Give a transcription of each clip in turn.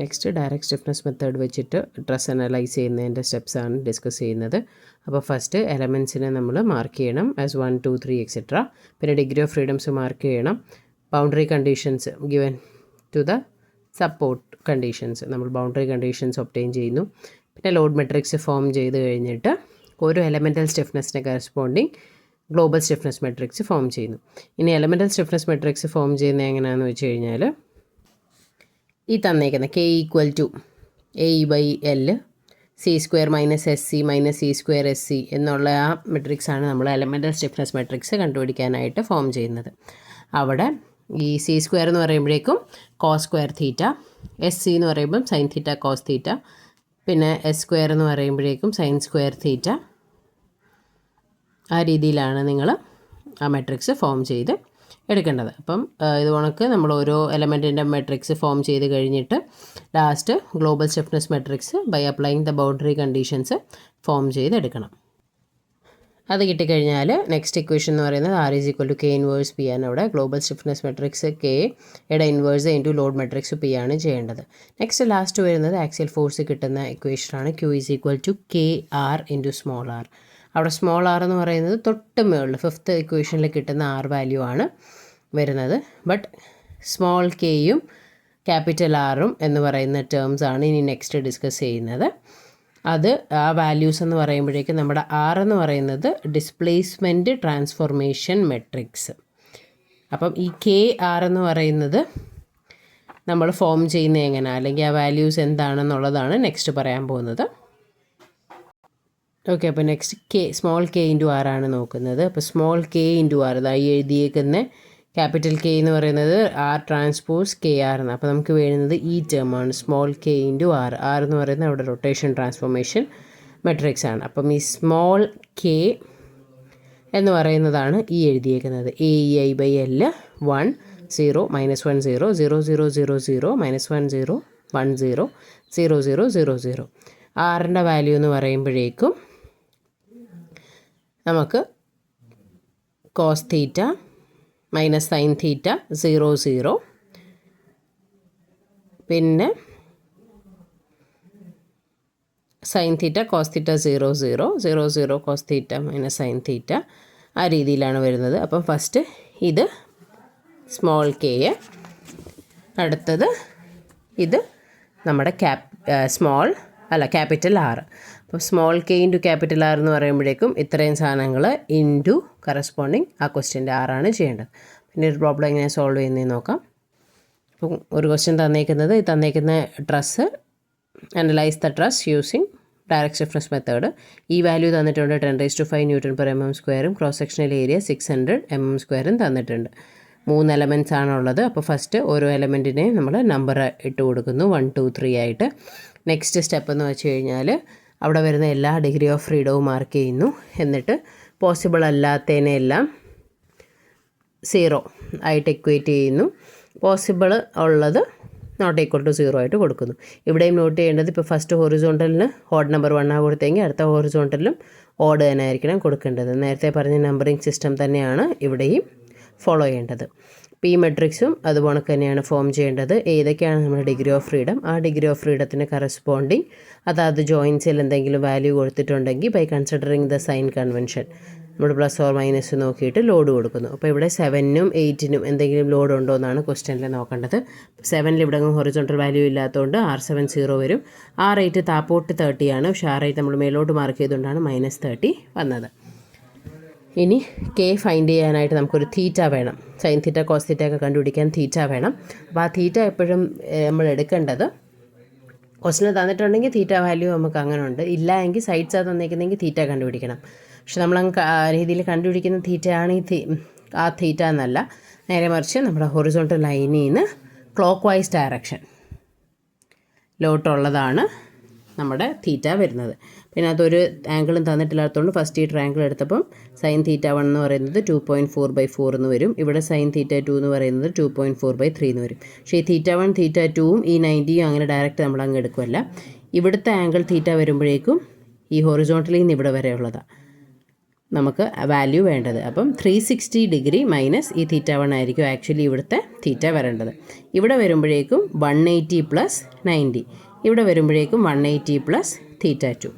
Next direct stiffness method വെച്ചിട്ട് dress analyse ചെയ്യുന്നതിൻ്റെ സ്റ്റെപ്സാണ് discuss ചെയ്യുന്നത്. അപ്പോൾ ഫസ്റ്റ് എലമെൻസിനെ നമ്മൾ മാർക്ക് ചെയ്യണം ആസ് 1, 2, 3 എക്സെട്ര. പിന്നെ ഡിഗ്രി ഓഫ് ഫ്രീഡംസ് മാർക്ക് ചെയ്യണം. Boundary conditions given to the support conditions, നമ്മൾ ബൗണ്ടറി കണ്ടീഷൻസ് ഒബ്റ്റെയിൻ ചെയ്യുന്നു. പിന്നെ ലോഡ് മെട്രിക്സ് ഫോം ചെയ്ത് കഴിഞ്ഞിട്ട് ഓരോ എലമെൻ്റൽ സ്റ്റിഫ്നെസ്സിനെ corresponding global stiffness matrix form ചെയ്യുന്നു. ഇനി എലമെൻ്റൽ സ്റ്റിഫ്നെസ് മെട്രിക്സ് ഫോം ചെയ്യുന്നത് എങ്ങനെയാണെന്ന് വെച്ച് കഴിഞ്ഞാൽ ഈ തന്നേക്കുന്ന K = AE/L C² - SC - C² SC എന്നുള്ള ആ മെട്രിക്സാണ് നമ്മൾ എലമെൻ്റൽ സ്റ്റിഫ്നെസ് മെട്രിക്സ് കണ്ടുപിടിക്കാനായിട്ട് ഫോം ചെയ്യുന്നത്. അവിടെ ഈ C² എന്ന് പറയുമ്പോഴേക്കും cos²θ, SC എന്ന് പറയുമ്പം sin θ cos θ, പിന്നെ S² എന്ന് പറയുമ്പോഴേക്കും sin²θ. ആ രീതിയിലാണ് നിങ്ങൾ ആ മെട്രിക്സ് ഫോം ചെയ്ത് എടുക്കേണ്ടത്. അപ്പം ഇത് കണക്ക് നമ്മൾ ഓരോ എലമെൻറ്റിൻ്റെ മെട്രിക്സ് ഫോം ചെയ്ത് കഴിഞ്ഞിട്ട് last global stiffness matrix by applying the boundary conditions form ചെയ്തെടുക്കണം. അത് കിട്ടിക്കഴിഞ്ഞാൽ നെക്സ്റ്റ് ഇക്വേഷൻ എന്ന് പറയുന്നത് R = K ഇൻവേഴ്സ് P ആണ്. അവിടെ ഗ്ലോബൽ സ്റ്റിഫ്നെസ് മെട്രിക്സ് Kയുടെ inverse into load matrix P ആണ് ചെയ്യേണ്ടത്. നെക്സ്റ്റ് ലാസ്റ്റ് വരുന്നത് ആക്സിയൽ ഫോഴ്സ് കിട്ടുന്ന ഇക്വേഷനാണ് Q = KR × സ്മോൾ r. അവിടെ സ്മോൾ r എന്ന് പറയുന്നത് തൊട്ട് മുകളിൽ 5th ഇക്വേഷനിൽ കിട്ടുന്ന R വാല്യൂ ആണ് വരുന്നത്. ബട്ട് സ്മോൾ കെയും ക്യാപിറ്റൽ ആറും എന്ന് പറയുന്ന ടേംസ് ആണ് ഇനി നെക്സ്റ്റ് ഡിസ്കസ് ചെയ്യുന്നത്. അത് ആ വാല്യൂസ് എന്ന് പറയുമ്പോഴേക്കും നമ്മുടെ R എന്ന് പറയുന്നത് ഡിസ്പ്ലേസ്മെൻറ്റ് ട്രാൻസ്ഫോർമേഷൻ മെട്രിക്സ്. അപ്പം ഈ KR എന്ന് പറയുന്നത് നമ്മൾ ഫോം ചെയ്യുന്നത് എങ്ങനെ, അല്ലെങ്കിൽ ആ വാല്യൂസ് എന്താണെന്നുള്ളതാണ് നെക്സ്റ്റ് പറയാൻ പോകുന്നത്. ഓക്കെ, അപ്പോൾ നെക്സ്റ്റ് സ്മോൾ k × R ആണ് നോക്കുന്നത്. അപ്പോൾ സ്മോൾ k × R അതായി എഴുതിയേക്കുന്ന ക്യാപിറ്റൽ K എന്ന് പറയുന്നത് R∗ KR എന്ന്. അപ്പോൾ നമുക്ക് വേണ്ടുന്നത് ഈ ടേമാണ് സ്മോൾ k × R. R എന്ന് പറയുന്നത് അവിടെ റൊട്ടേഷൻ ട്രാൻസ്ഫോർമേഷൻ മെട്രിക്സ് ആണ്. അപ്പം ഈ സ്മോൾ k എന്ന് പറയുന്നതാണ് ഈ എഴുതിയേക്കുന്നത് AEI/L 1 0 -1 0 0 0 0 0 -1 0 1 0 0 0 0 0. ആറിൻ്റെ വാല്യൂ എന്ന് പറയുമ്പോഴേക്കും നമുക്ക് cos θ - sin θ 0 0, പിന്നെ sin θ cos θ 0 0 0 0 cos θ - sin θ ആ രീതിയിലാണ് വരുന്നത്. അപ്പം ഫസ്റ്റ് ഇത് സ്മോൾ k, അടുത്തത് ഇത് നമ്മുടെ ക്യാപിറ്റൽ R. അപ്പോൾ സ്മോൾ k × ക്യാപിറ്റൽ R എന്ന് പറയുമ്പോഴേക്കും ഇത്രയും സാധനങ്ങൾ ഇൻറ്റു കറസ്പോണ്ടിങ് ആ ക്വസ്റ്റ്യൻ്റെ R ആണ് ചെയ്യേണ്ടത്. പിന്നെ ഒരു പ്രോബ്ലം എങ്ങനെ സോൾവ് ചെയ്യുന്നതെന്ന് നോക്കാം. അപ്പം ഒരു ക്വസ്റ്റ്യൻ തന്നേക്കുന്ന truss analyse the truss using direct stiffness method. ഈ വാല്യൂ തന്നിട്ടുണ്ട് 10⁵ Nm², cross sectional area 600 mm² തന്നിട്ടുണ്ട്. 3 എലമെൻറ്റ്സ് ആണുള്ളത്. അപ്പോൾ ഫസ്റ്റ് ഓരോ എലമെൻറ്റിനെയും നമ്മൾ നമ്പർ ഇട്ട് കൊടുക്കുന്നു 1, 2, 3 ആയിട്ട്. നെക്സ്റ്റ് സ്റ്റെപ്പ് എന്ന് വെച്ച് കഴിഞ്ഞാൽ അവിടെ വരുന്ന എല്ലാ ഡിഗ്രി ഓഫ് ഫ്രീഡവും മാർക്ക് ചെയ്യുന്നു. എന്നിട്ട് പോസിബിൾ അല്ലാത്തതിനെല്ലാം 0 ആയിട്ട് ഇക്വേറ്റ് ചെയ്യുന്നു. പോസിബിൾ ഉള്ളത് നോട്ട് ഈക്വൽ ടു 0 ആയിട്ട് കൊടുക്കുന്നു. ഇവിടെയും നോട്ട് ചെയ്യേണ്ടത് ഇപ്പോൾ ഫസ്റ്റ് ഹൊറിസോണ്ടലിന് ഓഡ് നമ്പർ 1 കൊടുത്തെങ്കിൽ അടുത്ത ഹൊറിസോണ്ടലിലും ഓഡ് തന്നെ ആയിരിക്കണം കൊടുക്കേണ്ടത്. നേരത്തെ പറഞ്ഞ നമ്പറിംഗ് സിസ്റ്റം തന്നെയാണ് ഇവിടെയും ഫോളോ ചെയ്യേണ്ടത്. ഈ മെട്രിക്സും അതുപോലെ തന്നെയാണ് ഫോം ചെയ്യേണ്ടത്. ഏതൊക്കെയാണ് നമ്മുടെ ഡിഗ്രി ഓഫ് ഫ്രീഡം, ആ ഡിഗ്രി ഓഫ് ഫ്രീഡത്തിന് കറസ്പോണ്ടിങ് അതാത് ജോയിൻസിൽ എന്തെങ്കിലും വാല്യൂ കൊടുത്തിട്ടുണ്ടെങ്കിൽ by considering the sign convention നമ്മൾ +or- നോക്കിയിട്ട് ലോഡ് കൊടുക്കുന്നു. അപ്പോൾ ഇവിടെ 7നും 8നും എന്തെങ്കിലും ലോഡ് ഉണ്ടോ എന്നാണ് ക്വസ്റ്റ്യനിൽ നോക്കേണ്ടത്. 7ൽ ഇവിടെ ഹൊറിസോണ്ടൽ വാല്യൂ ഇല്ലാത്തതുകൊണ്ട് R7 0 വരും. R8 താപ്പോട്ട് 30 ആണ്, പക്ഷേ R8 നമ്മൾ മേലോട്ട് മാർക്ക് ചെയ്തുകൊണ്ടാണ് -30 വന്നത്. ഇനി K ഫൈൻഡ് ചെയ്യാനായിട്ട് നമുക്കൊരു θ വേണം. sin θ cos θ ഒക്കെ കണ്ടുപിടിക്കാൻ θ വേണം. അപ്പോൾ ആ θ എപ്പോഴും നമ്മൾ എടുക്കേണ്ടത് ക്വസ്റ്റിന് തന്നിട്ടുണ്ടെങ്കിൽ θ വാല്യൂ നമുക്ക് അങ്ങനെ ഉണ്ട്, ഇല്ല എങ്കിൽ സൈഡ്സാണ് തന്നിരിക്കുന്നെങ്കിൽ θ കണ്ടുപിടിക്കണം. പക്ഷെ നമ്മളങ്ങ് രീതിയിൽ കണ്ടുപിടിക്കുന്ന θ ആണ് ആ θ എന്നല്ല, നേരെ മറിച്ച് നമ്മുടെ ഹൊറിസോണ്ടൽ ലൈനിൽ നിന്ന് ക്ലോക്ക് വൈസ് ഡയറക്ഷൻ ലോട്ടുള്ളതാണ് നമ്മുടെ θ വരുന്നത്. പിന്നെ അതൊരു ആംഗിളും തന്നിട്ടില്ലാത്തതുകൊണ്ട് ഫസ്റ്റ് ഈ ട്രയാങ്കിൾ എടുത്തപ്പം sin θ1 എന്ന് പറയുന്നത് 2.4/4 എന്ന് വരും. ഇവിടെ sin θ2 എന്ന് പറയുന്നത് 2.4/3 എന്ന് വരും. പക്ഷേ ഈ θ1 θ2വും ഈ 90യും അങ്ങനെ ഡയറക്റ്റ് നമ്മൾ അങ്ങ് എടുക്കുമല്ല. ഇവിടുത്തെ ആംഗിൾ θ വരുമ്പോഴേക്കും ഈ ഹൊറിസോണ്ടലിൽ നിന്ന് ഇവിടെ വരെ ഉള്ളതാണ്. നമുക്ക് വാല്യൂ വേണ്ടത്. അപ്പം 360 ഡിഗ്രി മൈനസ് ഈ θ1 ആയിരിക്കും ആക്ച്വലി ഇവിടുത്തെ θ വരേണ്ടത്. ഇവിടെ വരുമ്പോഴേക്കും 180 പ്ലസ് 90, ഇവിടെ വരുമ്പോഴേക്കും 180 പ്ലസ് θ2.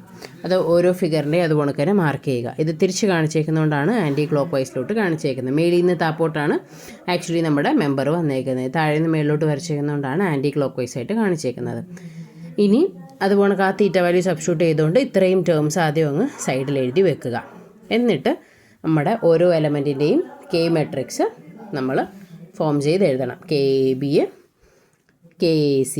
അത് ഓരോ ഫിഗറിൻ്റെയും അതുപോലെ തന്നെ മാർക്ക് ചെയ്യുക. ഇത് തിരിച്ച് കാണിച്ചേക്കുന്നതുകൊണ്ടാണ് ആൻറ്റി ക്ലോക്ക് വൈസിലോട്ട് കാണിച്ചേക്കുന്നത്. മേളിൽ നിന്ന് താപ്പോട്ടാണ് ആക്ച്വലി നമ്മുടെ മെമ്പർ വന്നേക്കുന്നത്. താഴെ നിന്ന് മേളിലോട്ട് വരച്ചേക്കുന്നതുകൊണ്ടാണ് ആൻറ്റി ക്ലോക്ക് വൈസായിട്ട് കാണിച്ചേക്കുന്നത്. ഇനി അതുപോലെ ആ θ വാല്യൂ സബ്സ്റ്റിറ്റ്യൂട്ട് ചെയ്തുകൊണ്ട് ഇത്രയും ടേംസ് ആദ്യം അങ്ങ് സൈഡിൽ എഴുതി വെക്കുക. എന്നിട്ട് നമ്മുടെ ഓരോ എലമെൻറ്റിൻ്റെയും കെ മെട്രിക്സ് നമ്മൾ ഫോം ചെയ്ത് എഴുതണം. KAB, KAC,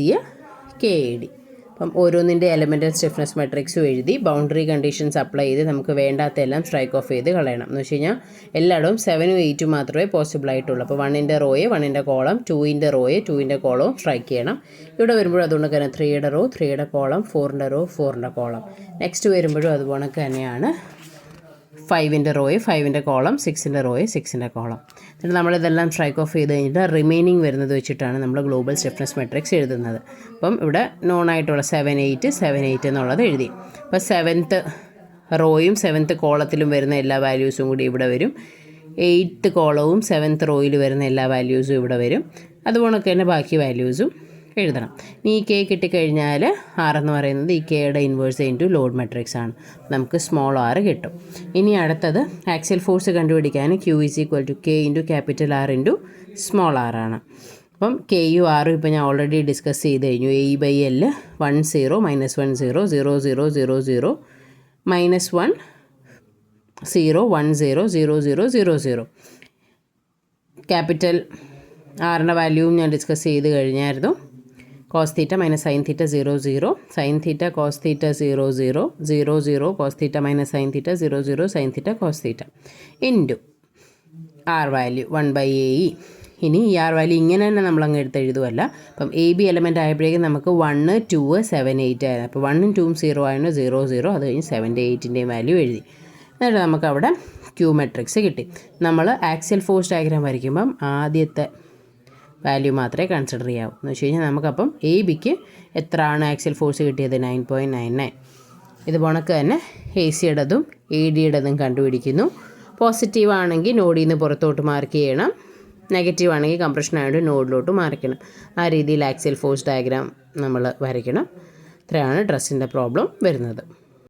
KAD. അപ്പം ഓരോന്നിൻ്റെ എലമെൻ്റൽ സ്റ്റിഫ്നെസ് മെട്രിക്സും എഴുതി ബൗണ്ടറി കണ്ടീഷൻസ് അപ്ലൈ ചെയ്ത് നമുക്ക് വേണ്ടാത്ത എല്ലാം സ്ട്രൈക്ക് ഓഫ് ചെയ്ത് കളയണം. എന്ന് വെച്ച് കഴിഞ്ഞാൽ എല്ലായിടവും 7ഉം 8ഉം മാത്രമേ പോസിബിൾ ആയിട്ടുള്ളൂ. അപ്പോൾ 1ൻ്റെ റോയെ 1ൻ്റെ കോളം, 2ൻ്റെ റോയെ 2ൻ്റെ കോളവും സ്ട്രൈക്ക് ചെയ്യണം. ഇവിടെ വരുമ്പോഴും അതുകൊണ്ട് തന്നെ 3യുടെ റോ 3യുടെ കോളം, 4ൻ്റെ റോ 4ൻ്റെ കോളം. നെക്സ്റ്റ് വരുമ്പോഴും അതുപോലെ തന്നെയാണ് 5ൻ്റെ റോയെ 5ൻ്റെ കോളം, 6ൻ്റെ റോയെ 6ൻ്റെ കോളം. എന്നിട്ട് നമ്മളിതെല്ലാം സ്ട്രൈക്ക് ഓഫ് ചെയ്ത് കഴിഞ്ഞിട്ട് റിമൈനിങ് വരുന്നത് വെച്ചിട്ടാണ് നമ്മൾ ഗ്ലോബൽ സ്റ്റിഫ്നെസ് മെട്രിക്സ് എഴുതുന്നത്. അപ്പം ഇവിടെ നോൺ ആയിട്ടുള്ള 7, 8 എന്നുള്ളത് എഴുതി. അപ്പോൾ 7th റോയും 7th കോളത്തിലും വരുന്ന എല്ലാ വാല്യൂസും കൂടി ഇവിടെ വരും. 8th കോളവും 7th റോയിൽ വരുന്ന എല്ലാ വാല്യൂസും ഇവിടെ വരും. അതുപോലെ തന്നെ ബാക്കി വാല്യൂസും എഴുതണം. ഇനി ഈ കെ കിട്ടിക്കഴിഞ്ഞാൽ ആർ എന്ന് പറയുന്നത് ഈ കെയുടെ ഇൻവേഴ്സ് ഇൻറ്റു ലോഡ് മെട്രിക്സ് ആണ്. നമുക്ക് സ്മോൾ ആർ കിട്ടും. ഇനി അടുത്തത് ആക്സിയൽ ഫോഴ്സ് കണ്ടുപിടിക്കാൻ Q = K into capital R into small R ആണ്. അപ്പം കെയും ആറും ഇപ്പോൾ ഞാൻ ഓൾറെഡി ഡിസ്കസ് ചെയ്ത് കഴിഞ്ഞു. A/L 1 0 -1 0 0 0 0 0 -1 0 1 0 0 0 0 0. ക്യാപിറ്റൽ ആറിൻ്റെ വാല്യൂവും ഞാൻ ഡിസ്കസ് ചെയ്ത് കഴിഞ്ഞായിരുന്നു. cos θ minus sin θ 0 0, sin θ cos θ 0 0, 0 0 cos θ minus sin θ 0 0 sin θ cos θ into R value 1/AE. ഇനി ഈ ആർ വാല്യൂ ഇങ്ങനെ തന്നെ നമ്മളങ്ങ് എഴുതുമല്ല. അപ്പം AB എലമെൻ്റ് ആയപ്പോഴേക്കും നമുക്ക് 1 2 7 8 ആയിരുന്നു. അപ്പോൾ 1ഉം 2ഉം 0 ആയിരുന്നു, 0 0. അത് കഴിഞ്ഞ് 7ൻ്റെ 8ൻ്റെയും വാല്യൂ എഴുതി. എന്നിട്ട് നമുക്കവിടെ Q മെട്രിക്സ് കിട്ടി. നമ്മൾ ആക്സിയൽ ഫോഴ്സ് ഡയഗ്രാം വരയ്ക്കുമ്പം ആദ്യത്തെ വാല്യൂ മാത്രമേ കൺസിഡർ ചെയ്യാവൂ. എന്ന് വെച്ച് കഴിഞ്ഞാൽ നമുക്കപ്പം ABക്ക് എത്രയാണ് ആക്സിയൽ ഫോഴ്സ് കിട്ടിയത്? 9.99. ഇത് കണക്ക് തന്നെ AC-യുടേതും AD-യുടേതും കണ്ടുപിടിക്കുന്നു. പോസിറ്റീവ് ആണെങ്കിൽ നോഡിൽ നിന്ന് പുറത്തോട്ട് മാർക്ക് ചെയ്യണം, നെഗറ്റീവ് ആണെങ്കിൽ കംപ്രഷൻ ആയതുകൊണ്ട് നോഡിലോട്ട് മാറിക്കണം. ആ രീതിയിൽ ആക്സിയൽ ഫോഴ്സ് ഡയഗ്രാം നമ്മൾ വരയ്ക്കണം. ഇത്രയാണ് ഡ്രസ്സിൻ്റെ പ്രോബ്ലം വരുന്നത്.